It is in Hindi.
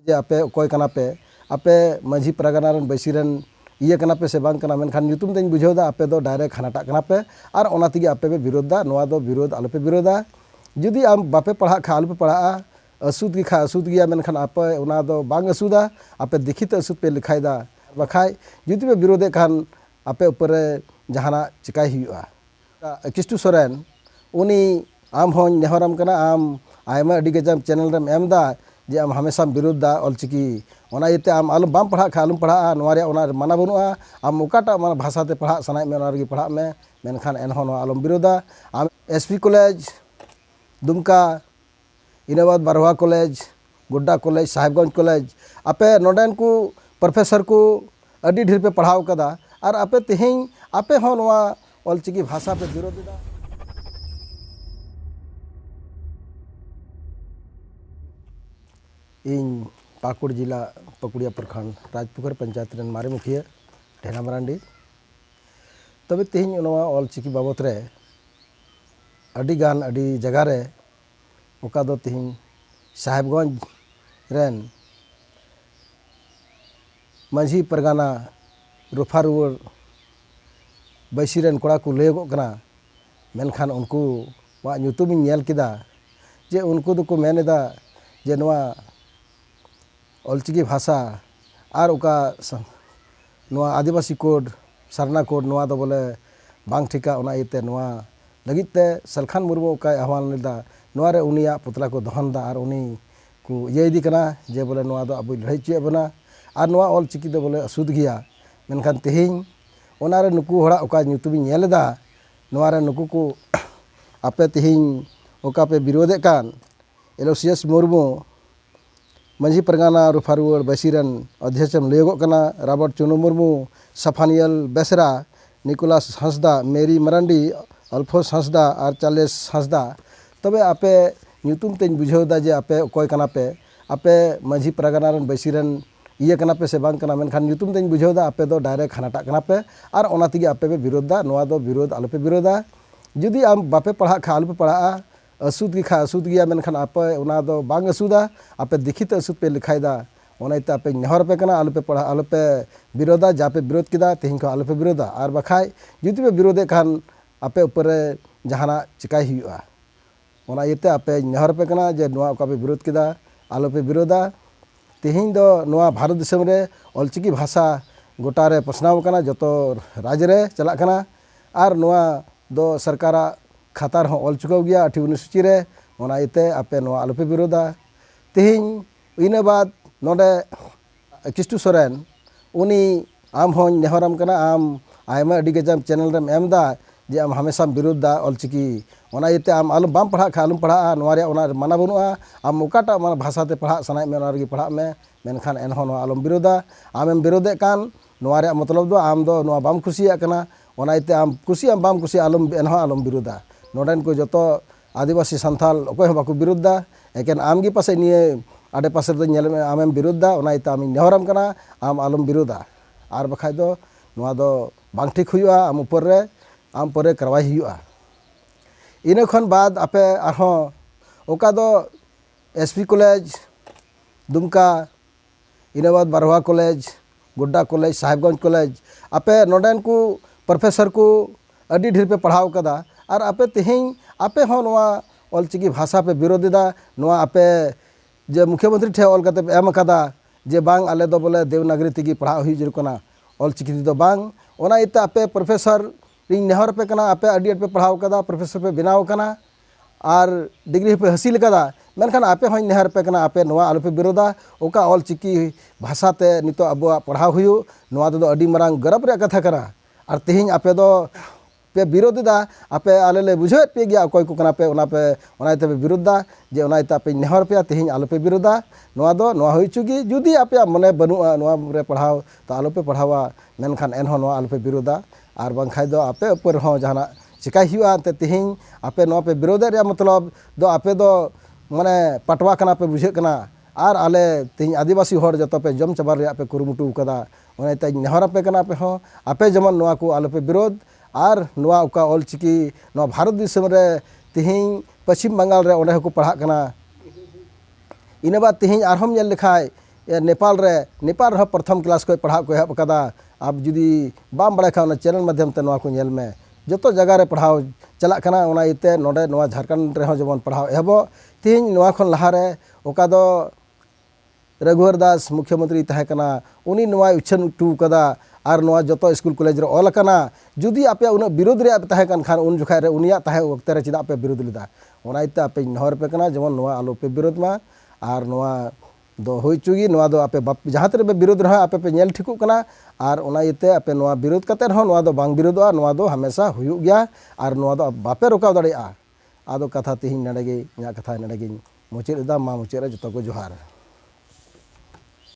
जे आपे कोई कना पे आपे माझी परगना रन बैसीरन इये कना पे से बांग कना मेनखान ᱧᱩᱛᱩᱢ ᱛᱮᱧ बुझावदा आपे दो डायरेक्ट हानाटाग कना पे और ओना तिगे आपे पे विरोधा नोआ दो विरोध आलोपे विरोधा जुदी आम बापे पढ़ा खा आलोपे पढ़ा असूद की खा असूद गया मेनखान आपे ओना दो बांग असूदा आपे दिखित असूद पे लिखायदा बखाय जुदी पे विरोधे खान आपे ऊपर जहाना चिकाय हुआ किस्टू सोरेन उनी आम हों नेहरम कना आम आयमा अडी गजम चैनल रेम एमदा जे आम हमेशा विरोधा ऑलचिकी ओना इते आम आलम बाम पढ़ा खा आलम पढ़ा नोआरे ओना माना बनुआ आम ओकाटा माना भाषा ते पढ़ा सनाय में ओना रगी पढ़ा में मेनखान एनहों नो आलम विरोधा आम एसपी कॉलेज दुमका इनाबाद बारवा कॉलेज गुड्डा कॉलेज साहेबगंज कॉलेज आपे नोडेन को प्रोफेसर को अडी ढेर पे पढ़ाव कदा और आपे तेहिं आपे हों नोआ ऑलचिकी भाषा पे विरोधा इन पाकुड़ जिला पकुड़िया प्रखंड राजपुकर पंचायत रेन मारे मुखिया ढेना मरांडी तबे तेहिं नोआ ऑलचिकी बाबत रे अडी गान अडी जगह रे ओका दो तेहिं साहेबगंज रेन माझी परगना रुफा रुवर बैसी रेन कोड़ा को लयगो कना मेनखान उनको वा ᱧᱩᱛᱩᱢ ᱤᱧ ᱧᱮᱞ केदा जे उनको दो को मेनेदा जे नोआ ऑलचिकी भाषा और ओका नोआ आदिवासी कोड सरना कोड नोआ दो बोले बांग ठिका ओना इते नोआ लगिते सलखान मुर्मू ओका आह्वान लेदा नोआ रे उनिया पुतला को दहनदा और उनी को ये इदी कना जे बोले नोआ दो अबु लड़ाई चे बना और नोआ ऑलचिकी दो बोले असूद गया मेनखान तेहिं ओना रे नुकु होड़ा ओका ᱧᱩᱛᱩᱢ ᱤᱧ ᱧᱮᱞदा नोआ रे नुकु को आपे तेहिं ओका पे विरोधे कान एलोसियस मुर्मू माझी परगना रुफारुवर बैसीरन अध्यक्षम लयगो कना रॉबर्ट चुनू मुर्मू सफानियल बेसरा निकोलास हंसदा मेरी मरांडी अल्फोस हंसदा और चार्लेस हंसदा तबे आपे ᱧᱩᱛᱩᱢ तेñ बुझावदा जे आपे कोई कना पे आपे माझी परगना रन बैसीरन इये कना पे से बांग कना मेनखान ᱧᱩᱛᱩᱢ तेñ बुझावदा आपे दो डायरेक्ट हानाटाग कना पे और ओना तिगे आपे पे विरोधा नोआ दो विरोध आलोपे विरोधा जुदी आम बापे पढ़ा खा आलोपे पढ़ा असूद की खा असूद गया मेनखान आपे ओना दो बांग असूदा आपे दिखित असूद पे लिखायदा ओना इते आपे नेहर पे कना आलोपे पढ़ा आलोपे विरोधा जापे विरोध केदा तेहिं को आलोपे विरोधा और बखाय जुदी पे विरोधे खान आपे ऊपर जहाना चिकाय हुआ ओना इते आपे नेहर पे कना जे नोआ ओका पे विरोध केदा आलोपे विरोधा तेहिं दो नोआ भारत दिसम रे ऑलचिकी भाषा गोटा रे पसनाव कना जतो राज्य रे चला कना और नोआ दो सरकारा खातार हों ऑल चुकाव गया 8 अनुसूची रे ओना इते आपे नोआ आलोपे विरोधा तेहिं इना बाद नोडे किस्टू सोरेन उनी आम हों नेहरम कना आम आयमा अडी गजम चैनल रेम एमदा जे आम हमेशा विरोधा ऑलचिकी ओना इते आम आलम बाम पढ़ा खा आलम पढ़ा नोआरे ओना माना बनुआ आम ओकाटा माना भाषा ते पढ़ा सनाय में ओना रगी पढ़ा में मेनखान एनहों नोआ आलम विरोधा आमेम विरोधे कान नोआरे मतलब दो आम दो नोआ बाम खुशिया कना ओना इते आम खुशिया बाम खुशी आलम एनहों आलम विरोधा नोडेन को जतो आदिवासी संथाल अकोय हों बाको विरोधा एकेन आमगी पासे निये आडे पासे दो नेल में आमेम विरोधा ओना इते आम नेहरम कना आम आलम विरोधा और बखाय दो नोआ दो बांग ठीक हुआ आम ऊपर रे आम परे करवाई हुआ इना खन बाद आपे आरहों ओका दो एसपी कॉलेज दुमका इनाबाद बारवा कॉलेज गुड्डा कॉलेज साहेबगंज कॉलेज आपे नोडेन को प्रोफेसर को अडी ढेर पे पढ़ाव कदा और आपे तेहिं आपे हों नोआ ऑलचिकी भाषा पे विरोधदा नोआ आपे जे मुख्यमंत्री ठे ऑल कते एम कदा जे बांग आले दो बोले देवनागरी तिगी पढ़ा हुई जरूर कना ऑलचिकी दो बांग ओना इते आपे प्रोफेसर इन नेहर पे कना आपे अडी पे पढ़ाव कदा प्रोफेसर पे बनाव कना और डिग्री पे हासिल कदा मेनखान आपे हों नेहर पे कना आपे नोआ आलोपे विरोधा ओका ऑलचिकी भाषा ते नितो अबुआ पढ़ाव हुई नोआ दो अडी मरांग गर्व रे कथा कना और तेहिं आपे दो पे विरोधदा आपे आले ले बुझे पे गया कोई को कना पे ओना इते पे विरोधदा जे ओना इते आपे नेहर पे तेहिं आलोपे विरोधा नोआ दो नोआ हुई चुगी जुदी आपे मने बनुआ नोआ रे पढ़ाव तो आलोपे पढ़ावा मेनखान एनहों नोआ आलोपे विरोधा और बांखाय दो आपे ऊपर हों जहाना चिकाय हुआ ते तेहिं आपे नोआ पे विरोधे रे मतलब दो आपे दो माने पटवा कना पे बुझे कना और आले तेहिं आदिवासी होड़ जतो पे जम चबार रे आपे कुरुमुटु कदा ओना इते नेहर पे कना पे हों आपे जमन नोआ को आलोपे विरोध और नोआ ओका ऑलचिकी नोआ भारत दिसम रे तेहिं पश्चिम बंगाल रे ओंडे को पढ़ा कना इना बाद तेहिं आरहम नेल लेखाय नेपाल रे प्रथम क्लास को पढ़ा को एहब कदा आप जुदी बाम बड़ा खा चैनल माध्यम ते नवा को नेल में जो जगह रे पढ़ाव चला कना ओना इते नोडे नवा झारखंड रे जमन पढ़ाव एहबो तीन नवा खन लहा रे ओका दो रघुवर दास मुख्यमंत्री तहे कना उनी नवा उछन टू कदा और नवा जो स्कूल कॉलेज रे ऑल कना जुदी आपे उन विरोध रे तहे कन खान उन जुखा रे उनिया तहे वक्त रे चिदा पे विरोध लेदा ओना इते आपे नहर पे कना जमन नवा आलो पे विरोध मा और नवा दो होई चुगी नवा दो आपे जहां तरे पे विरोध रहा आपे पे नेल ठिकु कना और ओना इते आपे नवा विरोध कते रहो नवा दो बांग विरोधवा नवा दो हमेशा हुयु गया और नवा दो बापे रोकाव दड़िया आदो कथा तिहिन नडेगे इना कथा नडेगे मुचेदा मा मुचे रे जतो को जोहार।